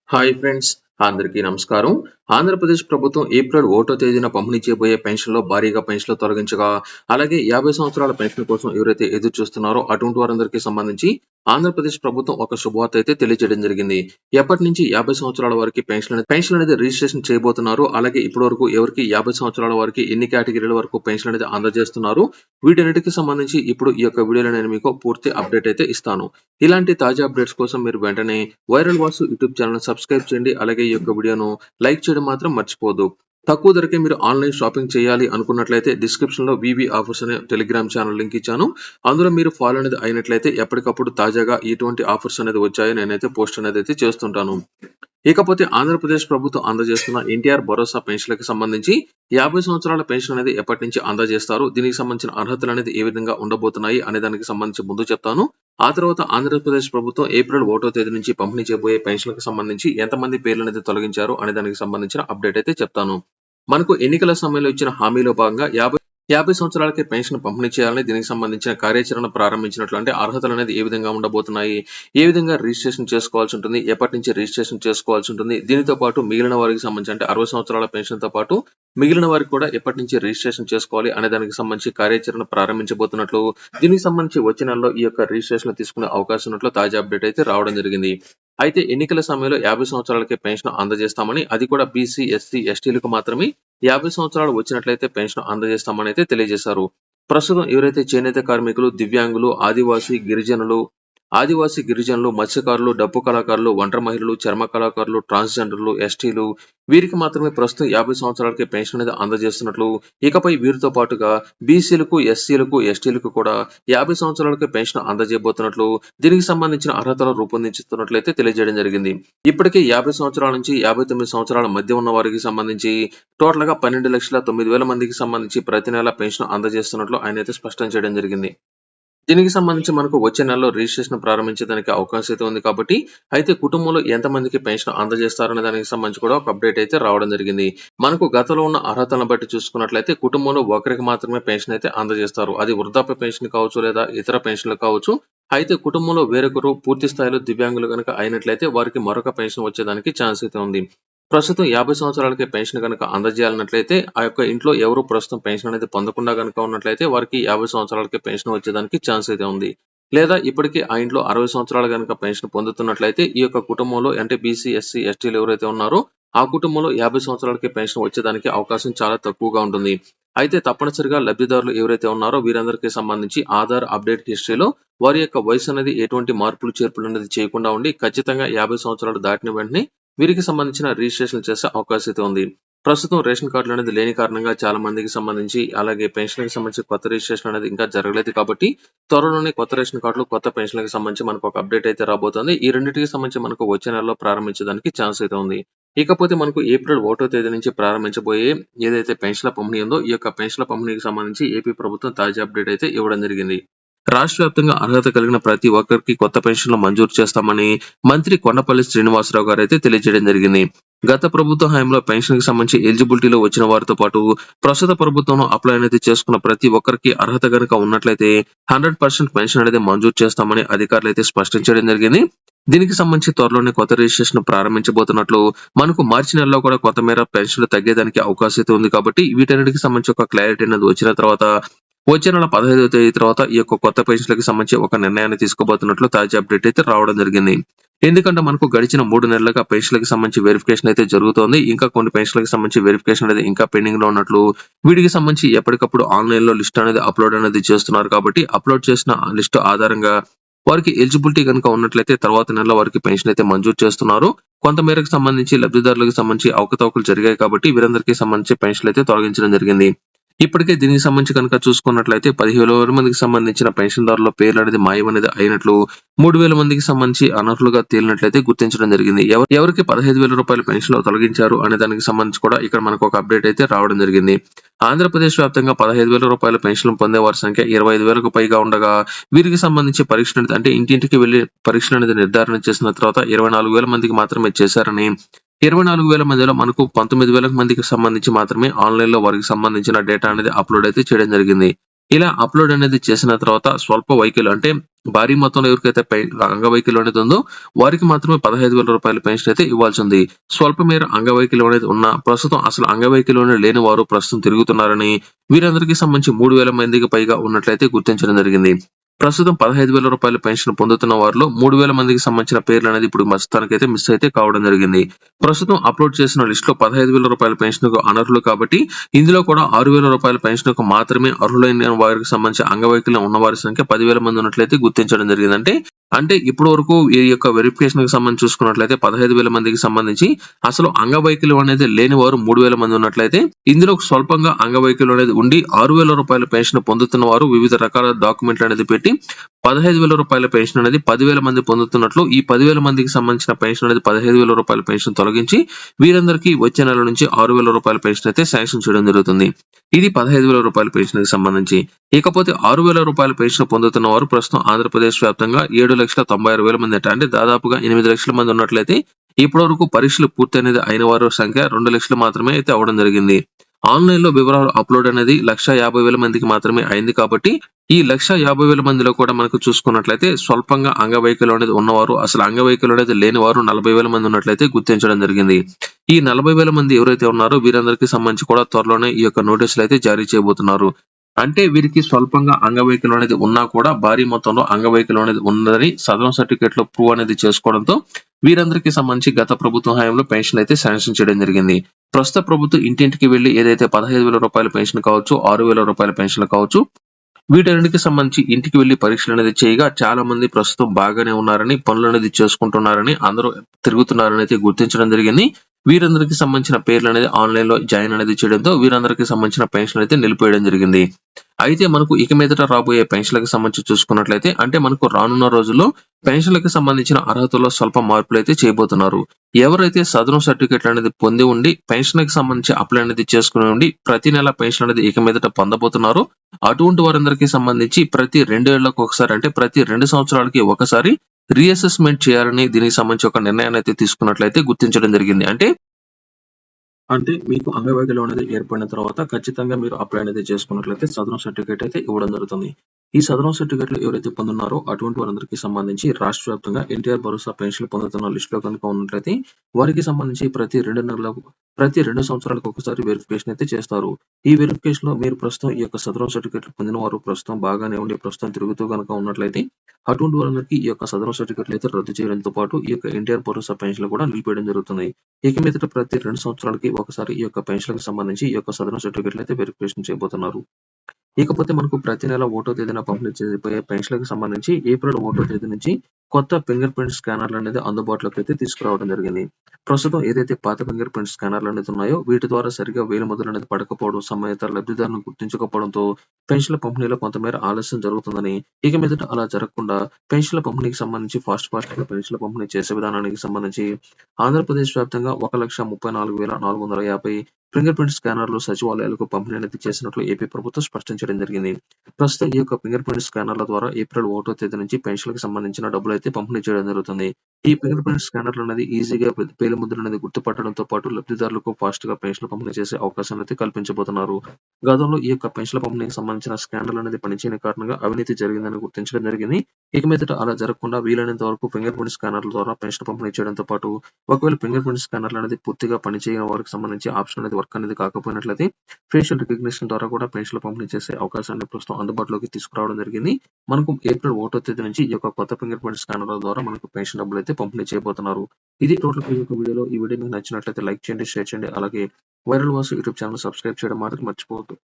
Hi friends, అందరికీ నమస్కారం. ఆంధ్రప్రదేశ్ ప్రభుత్వం ఏప్రిల్ 1వ తేదీన పంపిణీ చేయబోయే పెన్షన్‌లో భారీగా పెన్షన్‌లు తొలగించగా, అలాగే 50 సంవత్సరాల పెన్షన్ కోసం ఎవరైతే ఎదురు చూస్తున్నారో అటువంటి వారందరికీ సంబంధించి ఆంధ్రప్రదేశ్ ప్రభుత్వం ఒక శుభవార్త అయితే తెలియజేయడం జరిగింది. ఎప్పటి నుంచి 50 సంవత్సరాల వారికి పెన్షన్ అనేది రిజిస్ట్రేషన్ చేయబోతున్నారు. అలాగే ఇప్పటివరకు ఎవరికి 50 సంవత్సరాల వారికి ఎన్ని కేటగిరీల వరకు పెన్షన్ అనేది అందజేస్తున్నారు. వీటన్నిటికి సంబంధించి ఇప్పుడు ఈ యొక్క వీడియోలో నేను మీకు పూర్తి అప్డేట్ అయితే ఇస్తాను. ఇలాంటి తాజా అప్డేట్స్ కోసం మీరు వెంటనే viral Vasu YouTube channel subscribe చేయండి. అలాగే ఈ యొక్క వీడియోను లైక్ చేయడం మాత్రం మర్చిపోవద్దు. తక్కువ ధరకే మీరు ఆన్లైన్ షాపింగ్ చేయాలి అనుకున్నట్లయితే డిస్క్రిప్షన్ లో వివి ఆఫర్స్ అనే టెలిగ్రామ్ ఛానల్ లింక్ ఇచ్చాను. అందులో మీరు ఫాలో అనేది అయినట్లయితే ఎప్పటికప్పుడు తాజాగా ఎటువంటి ఆఫర్స్ అనేది వచ్చాయో నేనైతే పోస్ట్ అనేది అయితే చేస్తుంటాను. ఇకపోతే ఆంధ్రప్రదేశ్ ప్రభుత్వం అందజేస్తున్న ఎన్టీఆర్ భరోసా పెన్షన్లకు సంబంధించి 50 సంవత్సరాల పెన్షన్ అనేది ఎప్పటి నుంచి అందజేస్తారు, దీనికి సంబంధించిన అర్హతలు అనేది ఏ విధంగా ఉండబోతున్నాయి అనే దానికి సంబంధించి ముందు చెప్తాను. ఆ తర్వాత ఆంధ్రప్రదేశ్ ప్రభుత్వం ఏప్రిల్ 1వ తేదీ నుంచి పంపిణీ చేయబోయే పెన్షన్లకు సంబంధించి ఎంతమంది పేర్లు అనేది తొలగించారు అనే దానికి సంబంధించిన అప్డేట్ అయితే చెప్తాను. మనకు ఎన్నికల సమయంలో ఇచ్చిన హామీలో భాగంగా 50 సంవత్సరాలకే పెన్షన్ పంపిణీ చేయాలని దీనికి సంబంధించిన కార్యాచరణ ప్రారంభించినట్లు, అంటే అర్హతలు అనేది ఏ విధంగా ఉండబోతున్నాయి, ఏ విధంగా రిజిస్ట్రేషన్ చేసుకోవాల్సి ఉంటుంది, ఎప్పటి నుంచి రిజిస్ట్రేషన్ చేసుకోవాల్సి ఉంటుంది, దీనితో పాటు మిగిలిన వారికి సంబంధించి అంటే 60 సంవత్సరాల పెన్షన్ తో పాటు మిగిలిన వారికి కూడా ఎప్పటి నుంచి రిజిస్ట్రేషన్ చేసుకోవాలి అనే దానికి సంబంధించి కార్యాచరణ ప్రారంభించబోతున్నట్లు, దీనికి సంబంధించి వచ్చే నెలలో ఈ యొక్క రిజిస్ట్రేషన్ తీసుకునే అవకాశం ఉన్నట్లు తాజా అప్డేట్ అయితే రావడం జరిగింది. అయితే ఎన్నికల సమయంలో 50 సంవత్సరాలకే పెన్షన్ అందజేస్తామని, అది కూడా బీసీ, ఎస్సీ, ఎస్టీలకు మాత్రమే 50 సంవత్సరాలు వచ్చినట్లయితే పెన్షన్ అందజేస్తామని అయితే తెలియజేశారు. ప్రస్తుతం ఎవరైతే చేనేత కార్మికులు, దివ్యాంగులు, ఆదివాసీ గిరిజనులు, మత్స్యకారులు, డప్పు కళాకారులు, ఒంటరి మహిళలు, చర్మ కళాకారులు, ట్రాన్స్జెండర్లు, ఎస్టీలు వీరికి మాత్రమే ప్రస్తుతం 50 సంవత్సరాలకే పెన్షన్ అనేది అందజేస్తున్నట్లు, ఇకపై వీరితో పాటుగా బీసీలకు, ఎస్సీలకు, ఎస్టీలకు కూడా 50 సంవత్సరాలకే పెన్షన్ అందజేయబోతున్నట్లు, దీనికి సంబంధించిన అర్హతలు రూపొందించుతున్నట్లయితే తెలియజేయడం జరిగింది. ఇప్పటికే 50 సంవత్సరాల నుంచి 59 సంవత్సరాల మధ్య ఉన్న వారికి సంబంధించి టోటల్ గా 12,09,000 మందికి సంబంధించి ప్రతి నెల పెన్షన్ అందజేస్తున్నట్లు ఆయన అయితే స్పష్టం చేయడం జరిగింది. దీనికి సంబంధించి మనకు వచ్చే నెలలో రిజిస్ట్రేషన్ ప్రారంభించడానికి అవకాశం అయితే ఉంది కాబట్టి, అయితే కుటుంబంలో ఎంతమందికి పెన్షన్ అందజేస్తారనే దానికి సంబంధించి కూడా ఒక అప్డేట్ అయితే రావడం జరిగింది. మనకు గతంలో ఉన్న అర్హతలను బట్టి చూసుకున్నట్లయితే కుటుంబంలో ఒకరికి మాత్రమే పెన్షన్ అయితే అందజేస్తారు. అది వృద్ధాప్య పెన్షన్ కావచ్చు లేదా ఇతర పెన్షన్లు కావచ్చు. అయితే కుటుంబంలో వేరొకరు పూర్తి స్థాయిలో దివ్యాంగులు గనుక అయినట్లయితే వారికి మరొక పెన్షన్ వచ్చేదానికి ఛాన్స్ అయితే ఉంది. ప్రస్తుతం 50 సంవత్సరాలకే పెన్షన్ గనుక అందజేయాలన్నట్లయితే ఆ యొక్క ఇంట్లో ఎవరు ప్రస్తుతం పెన్షన్ అనేది పొందకుండా గనుక ఉన్నట్లయితే వారికి 50 సంవత్సరాలకే పెన్షన్ వచ్చేదానికి ఛాన్స్ అయితే ఉంది. లేదా ఇప్పటికీ ఆ ఇంట్లో 60 సంవత్సరాలు గనుక పెన్షన్ పొందుతున్నట్లయితే ఈ యొక్క కుటుంబంలో అంటే బీసీ, ఎస్సీ, ఎస్టీలు ఎవరైతే ఉన్నారో ఆ కుటుంబంలో 50 సంవత్సరాలకే పెన్షన్ వచ్చేదానికి అవకాశం చాలా తక్కువగా ఉంటుంది. అయితే తప్పనిసరిగా లబ్ధిదారులు ఎవరైతే ఉన్నారో వీరందరికీ సంబంధించి ఆధార్ అప్డేట్ హిస్టరీలో వారి యొక్క వయసు అనేది ఎటువంటి మార్పులు చేర్పులు అనేది చేయకుండా ఉండి ఖచ్చితంగా 50 సంవత్సరాలు దాటిన వెంటనే వీరికి సంబంధించిన రిజిస్ట్రేషన్ చేసే అవకాశం అయితే ఉంది. ప్రస్తుతం రేషన్ కార్డులు అనేది లేని కారణంగా చాలా మందికి సంబంధించి, అలాగే పెన్షన్‌కి సంబంధించి కొత్త రిజిస్ట్రేషన్ అనేది ఇంకా జరగలేదు కాబట్టి త్వరలోనే కొత్త రేషన్ కార్డులు, కొత్త పెన్షన్‌లకి సంబంధించి మనకు ఒక అప్డేట్ అయితే రాబోతుంది. ఈ రెండిటికి సంబంధించి మనకు వచ్చే నెలలో ప్రారంభించడానికి ఛాన్స్ అయితే ఉంది. ఇకపోతే మనకు ఏప్రిల్ 1వ తేదీ నుంచి ప్రారంభించబోయే ఏదైతే పెన్షన్‌ల పంపిణీ ఉందో ఈ యొక్క పెన్షన్‌ల పంపిణీకి సంబంధించి ఏపీ ప్రభుత్వం తాజా అప్డేట్ అయితే ఇవ్వడం జరిగింది. రాష్ట్ర వ్యాప్తంగా అర్హత కలిగిన ప్రతి ఒక్కరికి కొత్త పెన్షన్లు మంజూరు చేస్తామని మంత్రి కొండపల్లి శ్రీనివాసరావు గారు అయితే తెలియజేయడం జరిగింది. గత ప్రభుత్వ హయాంలో పెన్షన్ కి సంబంధించి ఎలిజిబిలిటీలో వచ్చిన వారితో పాటు ప్రస్తుత ప్రభుత్వంలో అప్లై అనేది చేసుకున్న ప్రతి ఒక్కరికి అర్హత గనుక ఉన్నట్లయితే 100% పెన్షన్ అనేది మంజూరు చేస్తామని అధికారులు అయితే స్పష్టం చేయడం జరిగింది. దీనికి సంబంధించి త్వరలోనే కొత్త రిజిస్ట్రేషన్ ప్రారంభించబోతున్నట్లు, మనకు మార్చి నెలలో కూడా కొత్త మేర పెన్షన్లు తగ్గేదానికి అవకాశం అయితే ఉంది కాబట్టి వీటన్నిటికి సంబంధించి ఒక క్లారిటీ అనేది వచ్చిన తర్వాత వచ్చే నెల 15వ తేదీ తర్వాత ఈ యొక్క కొత్త పెన్షన్‌లకి సంబంధించి ఒక నిర్ణయాన్ని తీసుకోబోతున్నట్లు తాజా అప్డేట్ అయితే రావడం జరిగింది. ఎందుకంటే మనకు గడిచిన 3 నెలలుగా పెన్షన్‌లకి సంబంధించి వెరిఫికేషన్ అయితే జరుగుతోంది. ఇంకా కొన్ని పెన్షన్‌లకి సంబంధించి వెరిఫికేషన్ అనేది ఇంకా పెండింగ్ లో ఉన్నట్లు, వీటికి సంబంధించి ఎప్పటికప్పుడు ఆన్లైన్ లో లిస్ట్ అనేది అప్లోడ్ అనేది చేస్తున్నారు కాబట్టి అప్లోడ్ చేసిన లిస్ట్ ఆధారంగా వారికి ఎలిజిబిలిటీ గనుక ఉన్నట్లయితే తర్వాత నెలలో వారికి పెన్షన్ అయితే మంజూరు చేస్తున్నారు. కొంత మేరకు సంబంధించి లబ్ధిదారులకు సంబంధించి అవకతవకలు జరిగాయి కాబట్టి వీరందరికీ సంబంధించి పెన్షన్లు అయితే తొలగించడం జరిగింది. ఇప్పటికే దీనికి సంబంధించి కనుక చూసుకున్నట్లయితే 17,000 మందికి సంబంధించిన పెన్షన్దారుల పేర్లు అనేది మాయం అనేది అయినట్లు, 3,000 మందికి సంబంధించి అనర్హులుగా తేలినట్లయితే గుర్తించడం జరిగింది. ఎవరికి 15,000 రూపాయల పెన్షన్లు తొలగించారు అనే దానికి సంబంధించి కూడా ఇక్కడ మనకు ఒక అప్డేట్ అయితే రావడం జరిగింది. ఆంధ్రప్రదేశ్ వ్యాప్తంగా 15,000 రూపాయల పెన్షన్లు పొందే వారి సంఖ్య 25,000కు పైగా ఉండగా వీరికి సంబంధించి పరీక్ష అంటే ఇంటింటికి వెళ్లి పరీక్షలు అనేది నిర్ధారణ చేసిన తర్వాత 24,000 మందికి మాత్రమే చేశారని, 24,000 మందిలో మనకు 19,000 మందికి సంబంధించి మాత్రమే ఆన్లైన్ లో వారికి సంబంధించిన డేటా అనేది అప్లోడ్ అయితే చేయడం జరిగింది. ఇలా అప్లోడ్ అనేది చేసిన తర్వాత స్వల్ప వైకల్యం అంటే భారీ మొత్తంలో ఎవరికైతే అంగవైకల్యం అనేది ఉందో వారికి మాత్రమే 15,000 రూపాయల పెన్షన్ అయితే ఇవ్వాల్సి ఉంది. స్వల్ప మేర అంగవైకల్యం అనేది ఉన్న ప్రస్తుతం అసలు అంగవైకల్యం అనేది లేని వారు ప్రస్తుతం తిరుగుతున్నారని, వీరందరికీ సంబంధించి 3,000 మందికి పైగా ఉన్నట్లయితే గుర్తించడం జరిగింది. ప్రస్తుతం 15,000 రూపాయల పెన్షన్ పొందుతున్న వారిలో 3,000 మందికి సంబంధించిన పేర్లు అనేది ఇప్పుడు ప్రస్తుతానికైతే మిస్ అయితే కావడం జరిగింది. ప్రస్తుతం అప్లోడ్ చేసిన లిస్ట్ లో 15,000 రూపాయల పెన్షన్ కు అనర్హులు కాబట్టి ఇందులో కూడా 6,000 రూపాయల పెన్షన్ కు మాత్రమే అర్హులైన వారికి సంబంధించి అంగవైకల్యం ఉన్న వారి సంఖ్య 10,000 మంది ఉన్నట్లయితే గుర్తించడం జరిగింది. అంటే ఇప్పటి వరకు ఈ యొక్క వెరిఫికేషన్ కి సంబంధించి చూసుకున్నట్లయితే 15,000 మందికి సంబంధించి అసలు అంగవైకల్యం అనేది లేని వారు 3,000 మంది ఉన్నట్లయితే ఇందులో స్వల్పంగా అంగవైకల్యం అనేది ఉండి 6,000 రూపాయల పెన్షన్ పొందుతున్న వారు వివిధ రకాల డాక్యుమెంట్లు అనేది పెట్టి 15,000 రూపాయల పెన్షన్ అనేది 10,000 మంది పొందుతున్నట్లు, ఈ 10,000 మందికి సంబంధించిన పెన్షన్ అనేది 15,000 రూపాయల పెన్షన్ తొలగించి వీరందరికీ వచ్చే నెల నుంచి 6,000 రూపాయల పెన్షన్ అయితే శాంక్షన్ చేయడం జరుగుతుంది. ఇది 15,000 రూపాయల పెన్షన్ కి సంబంధించి. ఇకపోతే 6,000 రూపాయల పెన్షన్ పొందుతున్న వారు ప్రస్తుతం ఆంధ్రప్రదేశ్ వ్యాప్తంగా 7,96,600 మంది అంటే దాదాపుగా 8 లక్షల మంది ఉన్నట్లయితే ఇప్పటి వరకు పరీక్షలు పూర్తి అనేది అయిన వారి సంఖ్య 2 లక్షలు మాత్రమే అయితే అవడం జరిగింది. ఆన్లైన్ లో వివరాలు అప్లోడ్ అనేది 1,50,000 మందికి మాత్రమే అయింది కాబట్టి ఈ 1,50,000 మందిలో కూడా మనకు చూసుకున్నట్లయితే స్వల్పంగా అంగవైకల్యం అనేది ఉన్నవారు, అసలు అంగవైకల్యం అనేది లేని వారు 40,000 మంది ఉన్నట్లయితే గుర్తించడం జరిగింది. ఈ 40,000 మంది ఎవరైతే ఉన్నారో వీరందరికీ సంబంధించి కూడా త్వరలోనే ఈ యొక్క నోటీసులు అయితే జారీ చేయబోతున్నారు. అంటే వీరికి స్వల్పంగా అంగవైకల్యం అనేది ఉన్నా కూడా భారీ మొత్తంలో అంగవైకల్యం అనేది ఉన్నదని సదరం సర్టిఫికేట్ లో ప్రూవ్ అనేది చేసుకోవడంతో వీరందరికీ సంబంధించి గత ప్రభుత్వం హయాంలో పెన్షన్ అయితే శాంక్షన్ చేయడం జరిగింది. ప్రస్తుత ప్రభుత్వం ఇంటింటికి వెళ్లి ఏదైతే 15,000 రూపాయల పెన్షన్ కావచ్చు, 6,000 రూపాయల పెన్షన్ కావచ్చు, వీటన్నిటికి సంబంధించి ఇంటికి వెళ్లి పరీక్షలు అనేది చేయగా చాలా మంది ప్రస్తుతం బాగానే ఉన్నారని, పనులు అనేది చేసుకుంటున్నారని, అందరూ తిరుగుతున్నారని అయితే గుర్తించడం జరిగింది. వీరందరికీ సంబంధించిన పేర్లు అనేది ఆన్లైన్ లో జాయిన్ అనేది చేయడంతో వీరందరికీ సంబంధించిన పెన్షన్ అయితే నిలిపేయడం జరిగింది. అయితే మనకు ఇక మీదట రాబోయే పెన్షన్లకు సంబంధించి చూసుకున్నట్లయితే అంటే మనకు రానున్న రోజుల్లో పెన్షన్లకు సంబంధించిన అర్హతలో స్వల్ప మార్పులు అయితే చేయబోతున్నారు. ఎవరైతే సదరం సర్టిఫికేట్ అనేది పొంది ఉండి పెన్షన్ కి సంబంధించి అప్లై అనేది చేసుకుని ఉండి ప్రతి నెల పెన్షన్ అనేది ఇక మీదట పొందబోతున్నారో అటువంటి వారందరికీ సంబంధించి ప్రతి 2 ఏళ్లకు ఒకసారి అంటే ప్రతి 2 సంవత్సరాలకి ఒకసారి రీఅసెస్మెంట్ చేయాలని దీనికి సంబంధించి ఒక నిర్ణయాన్ని అయితే తీసుకున్నట్లయితే గుర్తించడం జరిగింది. అంటే మీకు అంగవైకల్యం అనేది ఏర్పడిన తర్వాత ఖచ్చితంగా మీరు అప్లై అనేది చేసుకున్నట్లయితే సదరం సర్టిఫికేట్ అయితే ఇవ్వడం జరుగుతుంది. ఈ సదరం సర్టిఫికేట్లు ఎవరైతే పొందున్నారో అటువంటి వారందరికీ సంబంధించి రాష్ట్ర వ్యాప్తంగా ఎన్టీఆర్ భరోసా పెన్షన్ పొందుతున్న లిస్ట్ లో కనుక ఉన్నట్లయితే వారికి సంబంధించి ప్రతి 2 సంవత్సరాలకు ఒకసారి వెరిఫికేషన్ అయితే చేస్తారు. ఈ వెరిఫికేషన్ లో మీరు ప్రస్తుతం ఈ యొక్క సదరం సర్టిఫికేట్లు పొందిన వారు ప్రస్తుతం బాగానే ఉండి ప్రస్తుతం తిరుగుతూ కనుక ఉన్నట్లయితే అటువంటి వారందరికీ ఈ యొక్క సదరం సర్టిఫికేట్లు అయితే రద్దు చేయడంతో పాటు ఈ యొక్క ఎన్టీఆర్ భరోసా పెన్షన్ కూడా నిలిపేయడం జరుగుతుంది. ఇక మీదట ప్రతి 2 సంవత్సరాలకి ఒకసారి ఈ యొక్క పెన్షన్‌లకు సంబంధించి ఈ యొక్క సదరన్ సర్టిఫికేట్‌లు అయితే వెరిఫికేషన్ చేయబోతున్నారు. ఇకపోతే మనకు ప్రతి నెల ఒకటో తేదీన పంపిణీ చేయబోయే పెన్షన్‌లకు సంబంధించి ఏప్రిల్ ఒకటో తేదీ నుంచి కొత్త ఫింగర్ ప్రింట్ స్కానర్లు అనేది అందుబాటులోకి అయితే తీసుకురావడం జరిగింది. ప్రస్తుతం ఏదైతే పాత ఫింగర్ ప్రింట్ స్కానర్లు అనేది ఉన్నాయో వీటి ద్వారా సరిగ్గా వేలిముద్రలు అనేది పడకపోవడం, సంబంధిత లబ్ధిదారులను గుర్తించకపోవడంతో పెన్షన్ల పంపిణీలో కొంతమేర ఆలస్యం జరుగుతుందని, ఇక మీదట అలా జరగకుండా పెన్షన్ల పంపిణీకి సంబంధించి ఫాస్ట్‌గా పెన్షన్ల పంపిణీ చేసే విధానానికి సంబంధించి ఆంధ్రప్రదేశ్ వ్యాప్తంగా 1,34,450 ఫింగర్ ప్రింట్ స్కానర్లు సచివాలయాలకు పంపిణీ అనేది చేసినట్లు ఏపీ ప్రభుత్వం స్పష్టం చేయడం జరిగింది. ప్రస్తుతం ఈ యొక్క ఫింగర్ ప్రింట్ స్కానర్ల ద్వారా ఏప్రిల్ 1వ తేదీ నుంచి పెన్షన్‌లకు సంబంధించిన డబ్బులైతే పంపిణీ చేయడం జరుగుతుంది. ఈ ఫింగర్ ప్రింట్ స్కానర్లు అనేది ఈజీగా వేలిముద్రలు అనేది గుర్తుపట్టడంతో పాటు లబ్ధిదారులకు ఫాస్ట్‌గా పెన్షన్లు పంపిణీ చేసే అవకాశాన్ని అయితే కల్పించబోతున్నారు. గతంలో ఈ యొక్క పెన్షన్ల పంపిణీకి సంబంధించిన స్కానర్లు అనేది పనిచేయని కారణంగా అవినీతి జరిగిందని గుర్తించడం జరిగింది. ఇక మీదట అలా జరగకుండా వీలైనంత వరకు ఫింగర్ ప్రింట్ స్కానర్ల ద్వారా పెన్షన్ పంపిణీ చేయడంతో పాటు ఒకవేళ ఫింగర్ ప్రింట్ స్కానర్లు అనేది పూర్తిగా పనిచేయని వారికి సంబంధించి ఆప్షన్ అనేది వర్క్ అనేది కాకపోయినట్లయితే ఫేషియల్ రికగ్నిషన్ ద్వారా కూడా పెన్షన్లు పంపిణీ చేసే అవకాశాన్ని ప్రస్తుతం అందుబాటులోకి తీసుకురావడం జరిగింది. మనకు ఏప్రిల్ 1వ తేదీ నుంచి ఈ యొక్క కొత్త ఫింగర్ ప్రింట్ స్కానర్ల ద్వారా మనకు పెన్షన్ డబ్బులు అయితే పంపిణీ చేయబోతున్నారు. ఇది టోటల్ ఈ యొక్క వీడియోలో. ఈ వీడియో మీకు నచ్చినట్లయితే లైక్ చేయండి, షేర్ చేయండి. అలాగే viral Vasu YouTube channel subscribe చేయడం మాత్రం మర్చిపోవద్దు.